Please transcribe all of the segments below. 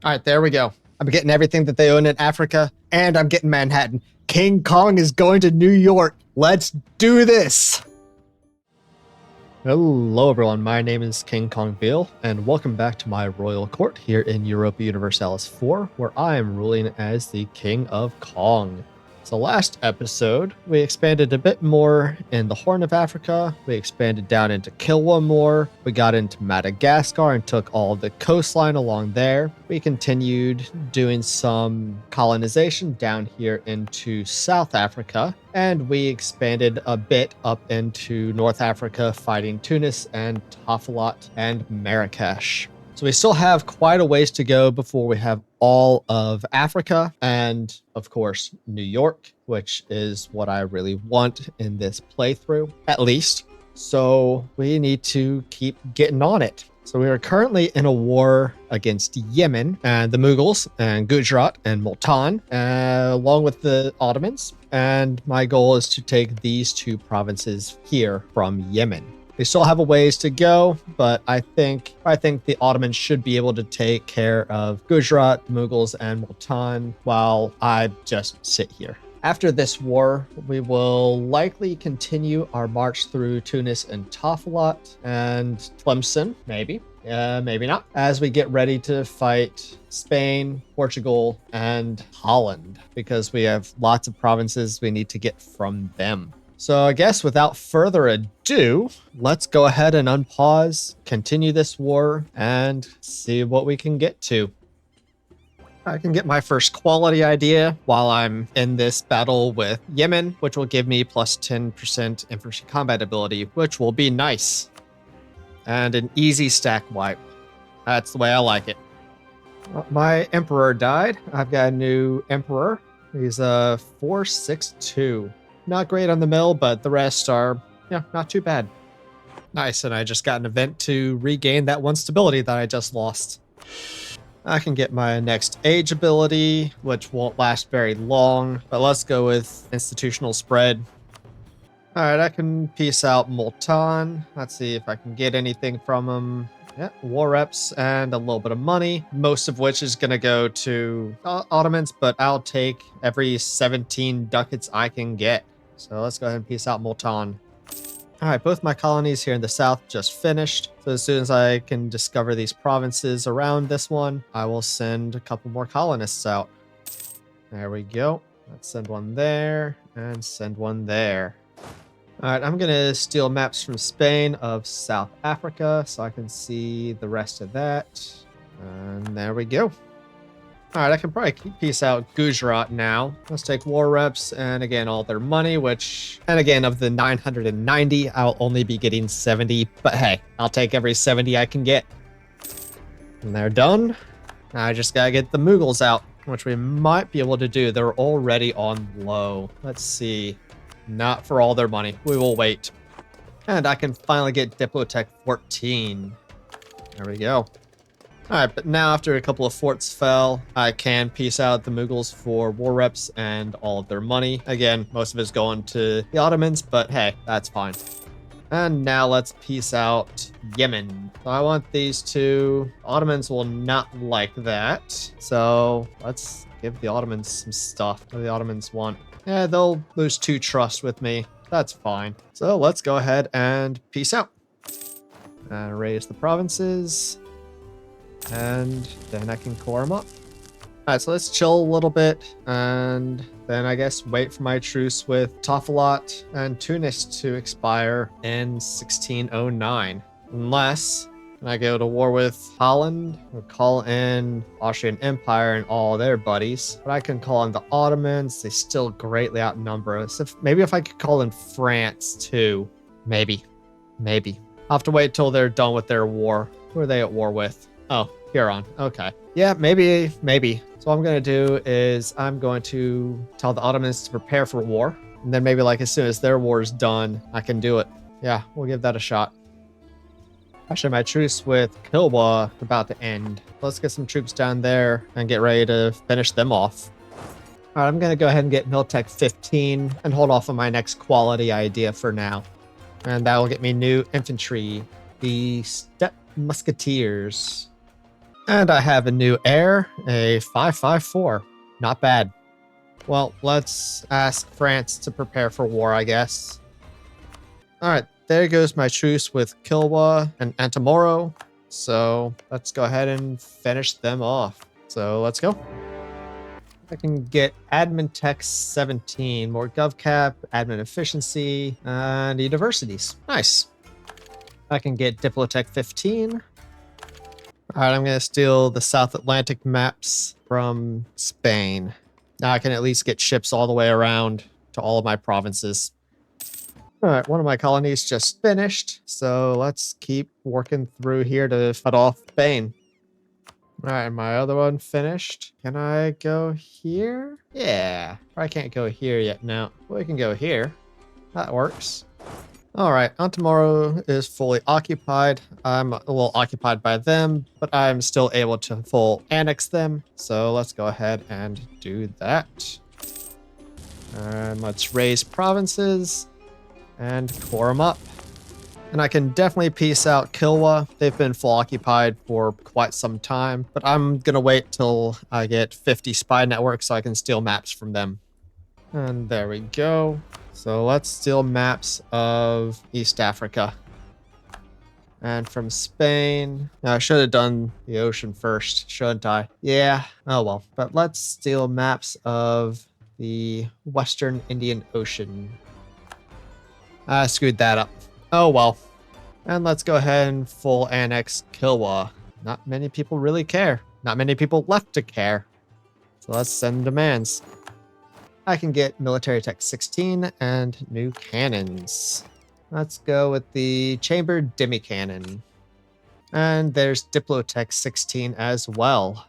All right, there we go. I'm getting everything that they own in Africa, and I'm getting Manhattan. King Kong is going to New York. Let's do this. Hello, everyone. My name is King Kongveal, and welcome back to my royal court here in Europa Universalis 4, where I am ruling as the King of Kong. So last episode, we expanded a bit more in the Horn of Africa. We expanded down into Kilwa more. We got into Madagascar and took all the coastline along there. We continued doing some colonization down here into South Africa. And we expanded a bit up into North Africa, fighting Tunis and Tafilat and Marrakesh. So we still have quite a ways to go before we have all of Africa and, of course, New York, which is what I really want in this playthrough, at least. So we need to keep getting on it. So we are currently in a war against Yemen and the Mughals and Gujarat and Multan, along with the Ottomans. And my goal is to take these two provinces here from Yemen. We still have a ways to go, but I think the Ottomans should be able to take care of Gujarat, Mughals, and Multan while I just sit here. After this war, we will likely continue our march through Tunis and Tafilat and Tlemcen, maybe. Maybe not, as we get ready to fight Spain, Portugal, and Holland, because we have lots of provinces we need to get from them. So I guess without further ado, let's go ahead and unpause, continue this war, and see what we can get to. I can get my first quality idea while I'm in this battle with Yemen, which will give me plus 10% infantry combat ability, which will be nice. And an easy stack wipe. That's the way I like it. My emperor died. I've got a new emperor. He's a 462. Not great on the mill, but the rest are, not too bad. Nice, and I just got an event to regain that one stability that I just lost. I can get my next age ability, which won't last very long, but let's go with institutional spread. All right, I can piece out Multan. Let's see if I can get anything from him. Yeah, war reps and a little bit of money, most of which is going to go to Ottomans, but I'll take every 17 ducats I can get. So let's go ahead and piece out Multan. All right, both my colonies here in the south just finished. So as soon as I can discover these provinces around this one, I will send a couple more colonists out. There we go. Let's send one there and send one there. All right, I'm going to steal maps from Spain of South Africa so I can see the rest of that. And there we go. All right, I can probably piece out Gujarat now. Let's take war reps and again, all their money, and again, of the 990, I'll only be getting 70. But hey, I'll take every 70 I can get. And they're done. Now I just got to get the Mughals out, which we might be able to do. They're already on low. Let's see. Not for all their money. We will wait. And I can finally get Diplotech 14. There we go. All right, but now after a couple of forts fell, I can piece out the Mughals for war reps and all of their money. Again, most of it's going to the Ottomans, but hey, that's fine. And now let's piece out Yemen. So I want these two. Ottomans will not like that. So let's give the Ottomans some stuff. What do the Ottomans want? Yeah, they'll lose 2 trust with me. That's fine. So let's go ahead and peace out. And raise the provinces. And then I can core them up. All right, so let's chill a little bit. And then I guess wait for my truce with Tafilat and Tunis to expire in 1609. Unless I go to war with Holland or call in Austrian Empire and all their buddies. But I can call in the Ottomans. They still greatly outnumber us. Maybe if I could call in France too. Maybe. I'll have to wait till they're done with their war. Who are they at war with? Oh, Huron. Okay. Yeah, maybe. So what I'm going to do is I'm going to tell the Ottomans to prepare for war. And then maybe like as soon as their war is done, I can do it. Yeah, we'll give that a shot. Actually, my truce with Kilwa is about to end. Let's get some troops down there and get ready to finish them off. All right, I'm going to go ahead and get Miltech 15 and hold off on my next quality idea for now. And that will get me new infantry, the Steppe Musketeers. And I have a new heir, a 554. Not bad. Well, let's ask France to prepare for war, I guess. All right, there goes my truce with Kilwa and Antamoro. So let's go ahead and finish them off. So let's go. I can get admin tech 17, more GovCap, admin efficiency, and universities. Nice. I can get Diplotech 15. All right, I'm going to steal the South Atlantic maps from Spain. Now I can at least get ships all the way around to all of my provinces. All right, one of my colonies just finished, so let's keep working through here to cut off Spain. All right, my other one finished. Can I go here? Yeah, I can't go here yet now. We can go here. That works. All right, Antamoro is fully occupied. I'm a little occupied by them, but I'm still able to full annex them. So let's go ahead and do that. And let's raise provinces and core them up. And I can definitely piece out Kilwa. They've been full occupied for quite some time, but I'm going to wait till I get 50 spy networks so I can steal maps from them. And there we go. So let's steal maps of East Africa. And from Spain, I should have done the ocean first, shouldn't I? Yeah, oh well. But let's steal maps of the Western Indian Ocean. I screwed that up. Oh well. And let's go ahead and full annex Kilwa. Not many people really care. Not many people left to care. So let's send demands. I can get military tech 16 and new cannons. Let's go with the chambered demi-cannon. And there's Diplotech 16 as well.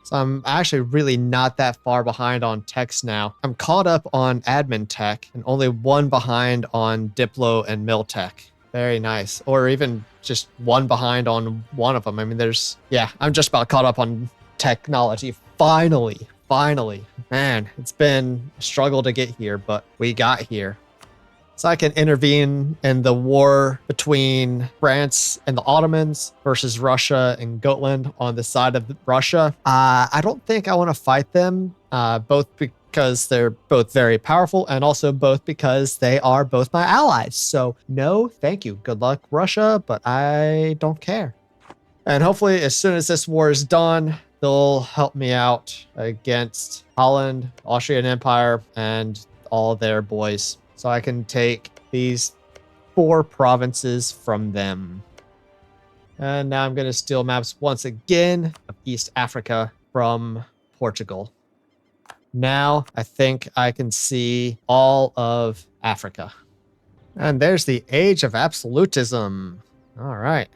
So I'm actually really not that far behind on techs now. I'm caught up on admin tech and only one behind on Diplo and Mil tech. Very nice. Or even just one behind on one of them. I mean, yeah, I'm just about caught up on technology. Finally. Man, it's been a struggle to get here, but we got here. So I can intervene in the war between France and the Ottomans versus Russia and Gotland on the side of Russia. I don't think I want to fight them, both because they're both very powerful and also both because they are both my allies. So no, thank you. Good luck, Russia, but I don't care. And hopefully as soon as this war is done, they'll help me out against Holland, Austrian Empire, and all their boys. So I can take these 4 provinces from them. And now I'm going to steal maps once again of East Africa from Portugal. Now I think I can see all of Africa. And there's the age of absolutism. All right.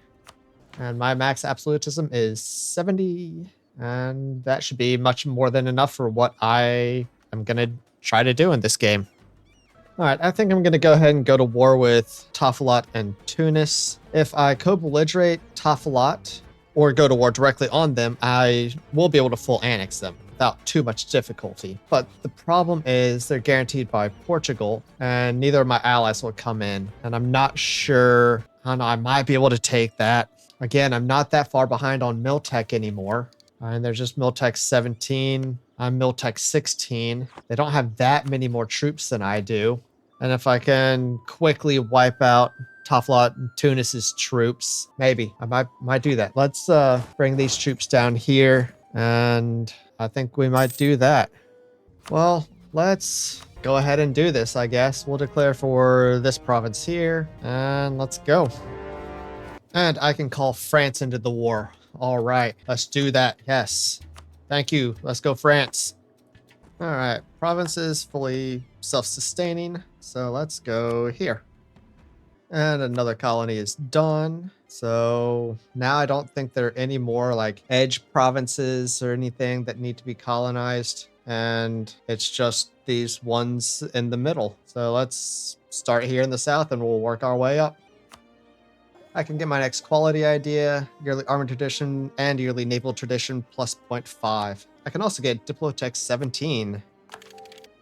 And my max absolutism is 70. And that should be much more than enough for what I am going to try to do in this game. All right, I think I'm going to go ahead and go to war with Tafilat and Tunis. If I co-belligerate Tafilat or go to war directly on them, I will be able to full annex them without too much difficulty. But the problem is they're guaranteed by Portugal, and neither of my allies will come in. And I'm not sure, I don't know, I might be able to take that. Again, I'm not that far behind on Miltech anymore. And there's just Miltech 17. I'm Miltech 16. They don't have that many more troops than I do. And if I can quickly wipe out Tafilat and Tunis's troops, maybe I might do that. Let's bring these troops down here, and I think we might do that. Well, let's go ahead and do this, I guess. We'll declare for this province here, and let's go. And I can call France into the war. All right, let's do that. Yes. Thank you. Let's go, France. All right, provinces fully self-sustaining. So let's go here. And another colony is done. So now I don't think there are any more like edge provinces or anything that need to be colonized. And it's just these ones in the middle. So let's start here in the south and we'll work our way up. I can get my next quality idea, yearly armor tradition, and yearly naval tradition plus 0.5. I can also get Diplotech 17.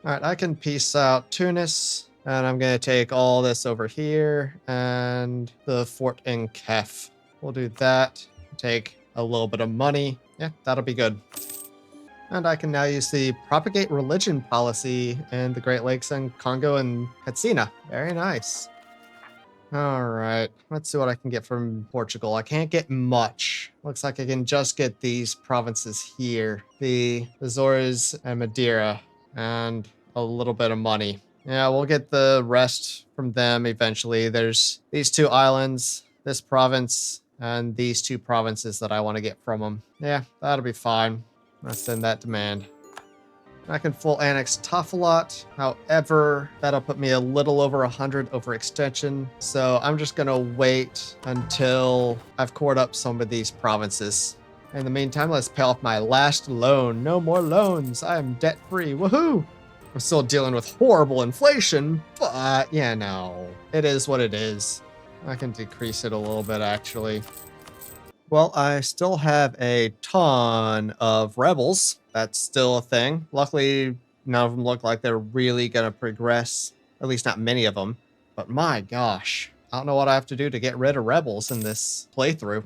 All right, I can piece out Tunis, and I'm going to take all this over here and the fort in Kef. We'll do that. Take a little bit of money. Yeah, that'll be good. And I can now use the propagate religion policy in the Great Lakes and Congo and Katsina. Very nice. All right, let's see what I can get from Portugal. I can't get much. Looks like I can just get these provinces here. The Azores and Madeira and a little bit of money. Yeah, we'll get the rest from them eventually. There's these 2 islands, this province, and these 2 provinces that I want to get from them. Yeah, that'll be fine. Let's send that demand. I can full annex Tafalot. However, that'll put me a little over 100 overextension. So I'm just going to wait until I've cored up some of these provinces. In the meantime, let's pay off my last loan. No more loans. I am debt free. Woohoo! I'm still dealing with horrible inflation, but yeah, no. It is what it is. I can decrease it a little bit, actually. Well, I still have a ton of rebels. That's still a thing. Luckily, none of them look like they're really going to progress. At least not many of them. But my gosh, I don't know what I have to do to get rid of rebels in this playthrough.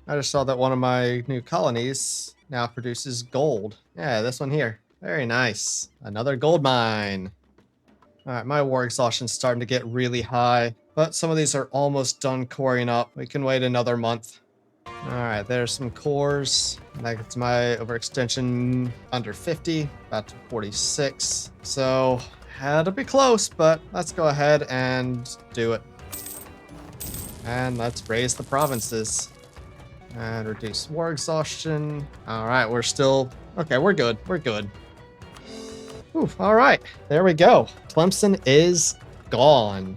I just saw that one of my new colonies now produces gold. Yeah, this one here. Very nice. Another gold mine. All right, my war exhaustion's starting to get really high. But some of these are almost done coring up. We can wait another month. All right, there's some cores. That gets my overextension under 50, about to 46. So had to be close, but let's go ahead and do it. And let's raise the provinces and reduce war exhaustion. All right, we're still okay. We're good. We're good. Ooh, all right, there we go. Tlemcen is gone.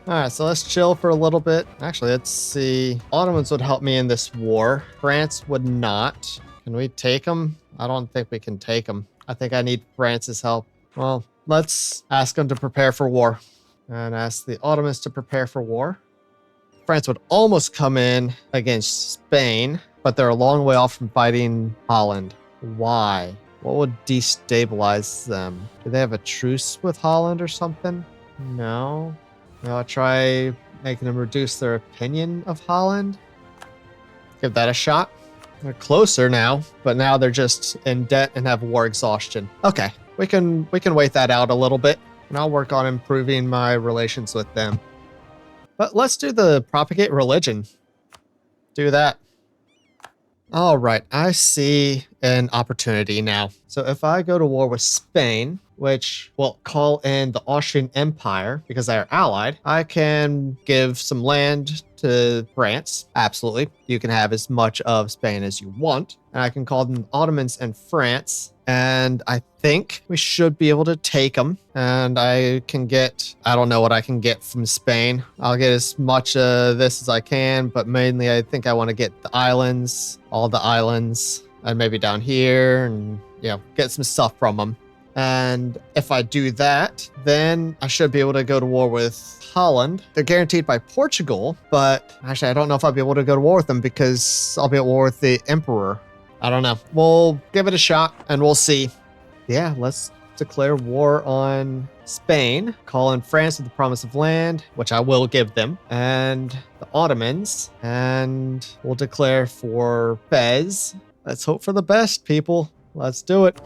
All right, so let's chill for a little bit. Actually, let's see. Ottomans would help me in this war. France would not. Can we take them? I don't think we can take them. I think I need France's help. Well, let's ask them to prepare for war. And ask the Ottomans to prepare for war. France would almost come in against Spain, but they're a long way off from fighting Holland. Why? What would destabilize them? Do they have a truce with Holland or something? No. I'll try making them reduce their opinion of Holland. Give that a shot. They're closer now, but now they're just in debt and have war exhaustion. Okay, we can wait that out a little bit, and I'll work on improving my relations with them. But let's do the propagate religion. Do that. All right, I see an opportunity now. So if I go to war with Spain, which will call in the Austrian Empire because they are allied, I can give some land to France. Absolutely. You can have as much of Spain as you want. And I can call them Ottomans and France. And I think we should be able to take them. And I can get, I don't know what I can get from Spain. I'll get as much of this as I can, but mainly I think I want to get the islands, all the islands, and maybe down here and, get some stuff from them. And if I do that, then I should be able to go to war with Holland. They're guaranteed by Portugal, but actually I don't know if I'll be able to go to war with them because I'll be at war with the Emperor. I don't know. We'll give it a shot and we'll see. Yeah, let's declare war on Spain, call in France with the promise of land, which I will give them, and the Ottomans, and we'll declare for Fez. Let's hope for the best, people. Let's do it.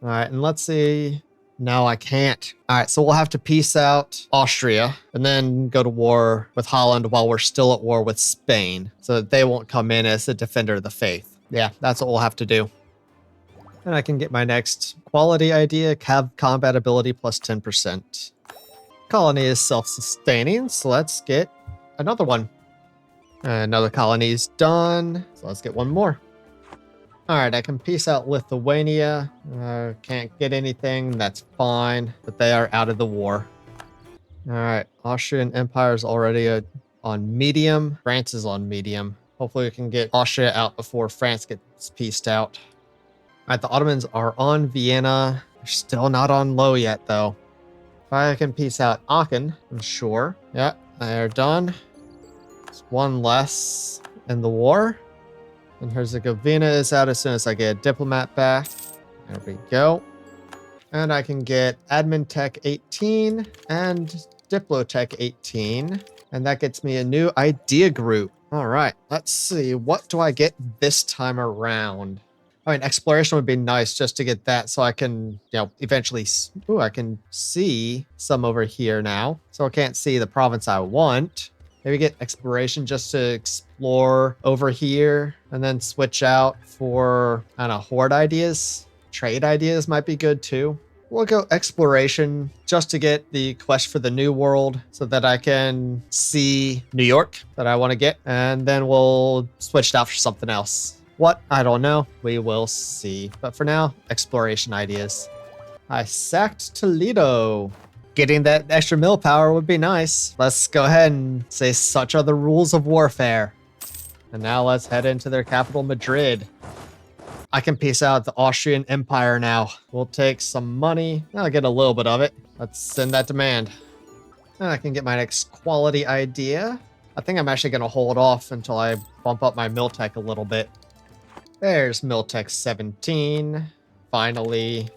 All right, and let's see. No, I can't. All right, so we'll have to peace out Austria and then go to war with Holland while we're still at war with Spain so that they won't come in as the defender of the faith. Yeah, that's what we'll have to do. And I can get my next quality idea, combat ability plus 10%. Colony is self-sustaining, so let's get another one. Another colony is done, so let's get one more. All right, I can peace out Lithuania. Can't get anything, that's fine, but they are out of the war. All right, Austrian Empire is already on medium. France is on medium. Hopefully we can get Austria out before France gets pieced out. All right, the Ottomans are on Vienna. They're still not on low yet, though. If I can piece out Aachen, I'm sure. Yeah, they're done. It's one less in the war. And Herzegovina is out as soon as I get a diplomat back. There we go. And I can get Admin Tech 18 and Diplotech 18. And that gets me a new idea group. All right, let's see. What do I get this time around? I mean, exploration would be nice just to get that so I can, eventually. Ooh, I can see some over here now. So I can't see the province I want. Maybe get exploration just to explore over here and then switch out for, I don't know, horde ideas. Trade ideas might be good too. We'll go exploration just to get the quest for the New World so that I can see New York that I want to get. And then we'll switch it out for something else. What? I don't know. We will see. But for now, exploration ideas. I sacked Toledo. Getting that extra mill power would be nice. Let's go ahead and say such are the rules of warfare. And now let's head into their capital, Madrid. I can piece out the Austrian Empire now. We'll take some money. I'll get a little bit of it. Let's send that demand. And I can get my next quality idea. I think I'm actually going to hold off until I bump up my mill tech a little bit. There's Miltech 17. Finally.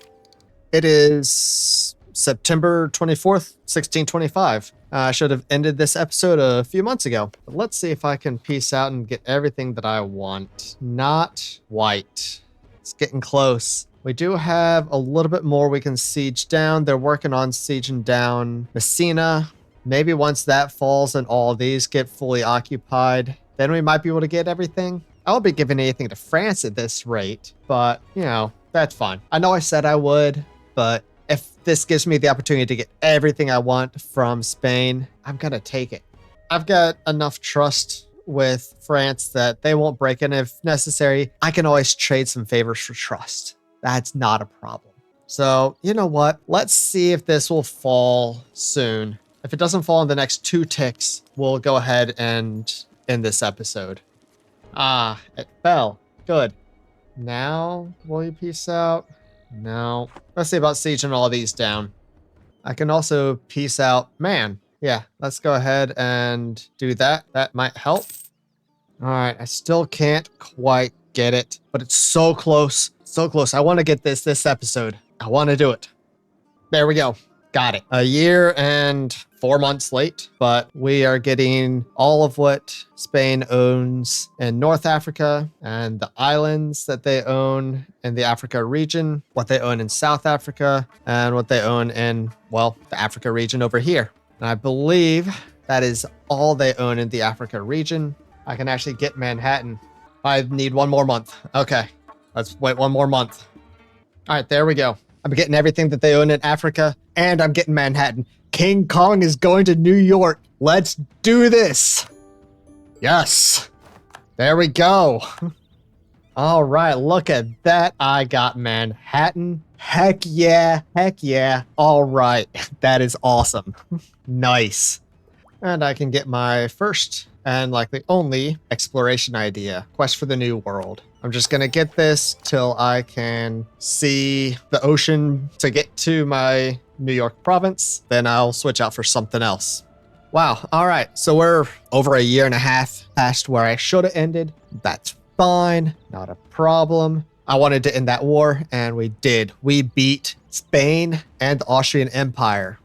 It is September 24th, 1625. I should have ended this episode a few months ago. But let's see if I can piece out and get everything that I want. Not white. It's getting close. We do have a little bit more we can siege down. They're working on sieging down Messina. Maybe once that falls and all of these get fully occupied, then we might be able to get everything. I won't be giving anything to France at this rate, but, that's fine. I know I said I would, but if this gives me the opportunity to get everything I want from Spain, I'm going to take it. I've got enough trust with France that they won't break in if necessary. I can always trade some favors for trust. That's not a problem. So, you know what? Let's see if this will fall soon. If it doesn't fall in the next 2 ticks, we'll go ahead and end this episode. Ah, it fell. Good. Now, will you peace out? No. Let's see about sieging all these down. I can also peace out man. Yeah, let's go ahead and do that. That might help. All right, I still can't quite get it, but it's so close. So close. I want to get this episode. I want to do it. There we go. Got it. A year and 4 months late, but we are getting all of what Spain owns in North Africa and the islands that they own in the Africa region, what they own in South Africa, and what they own in, well, the Africa region over here. And I believe that is all they own in the Africa region. I can actually get Manhattan. I need 1 more month. Okay, let's wait 1 more month. All right, there we go. I'm getting everything that they own in Africa, and I'm getting Manhattan. King Kong is going to New York. Let's do this. Yes. There we go. All right, look at that. I got Manhattan. Heck yeah. Heck yeah. All right. That is awesome. Nice. And I can get my first and likely only exploration idea. Quest for the New World. I'm just going to get this till I can see the ocean to get to my New York province. Then I'll switch out for something else. Wow. All right. So we're over a year and a half past where I should have ended. That's fine. Not a problem. I wanted to end that war, and we did. We beat Spain and the Austrian Empire.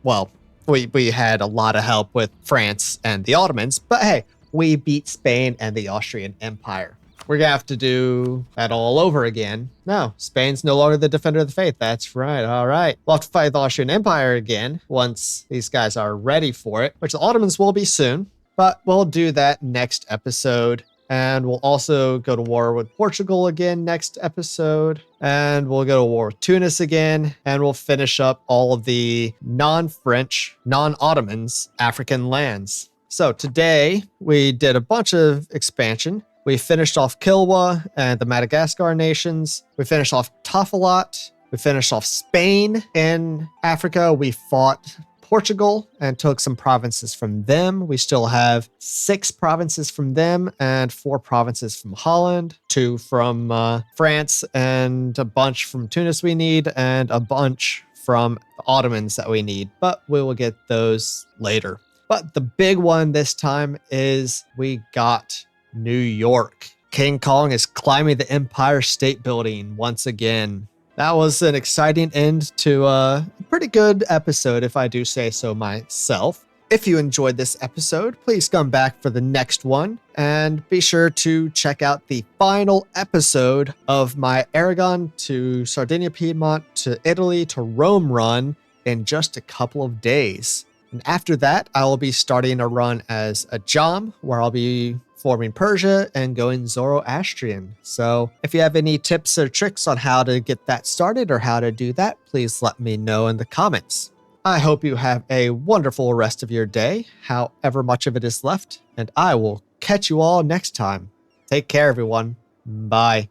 Well, we had a lot of help with France and the Ottomans, but hey, we beat Spain and the Austrian Empire. We're going to have to do that all over again. No, Spain's no longer the defender of the faith. That's right. All right. We'll have to fight the Austrian Empire again once these guys are ready for it, which the Ottomans will be soon. But we'll do that next episode. And we'll also go to war with Portugal again next episode. And we'll go to war with Tunis again. And we'll finish up all of the non-French, non-Ottomans African lands. So today we did a bunch of expansion. We finished off Kilwa and the Madagascar nations. We finished off Tafilot. We finished off Spain in Africa. We fought Portugal and took some provinces from them. We still have 6 provinces from them and 4 provinces from Holland, 2 from France, and a bunch from Tunis we need, and a bunch from the Ottomans that we need. But we will get those later. But the big one this time is we got New York. King Kong is climbing the Empire State Building once again. That was an exciting end to a pretty good episode, if I do say so myself. If you enjoyed this episode, please come back for the next one, and be sure to check out the final episode of my Aragon to Sardinia Piedmont to Italy to Rome run in just a couple of days. And after that, I will be starting a run as a Jom, where I'll be forming Persia and going Zoroastrian. So if you have any tips or tricks on how to get that started or how to do that, please let me know in the comments. I hope you have a wonderful rest of your day, however much of it is left, and I will catch you all next time. Take care, everyone. Bye.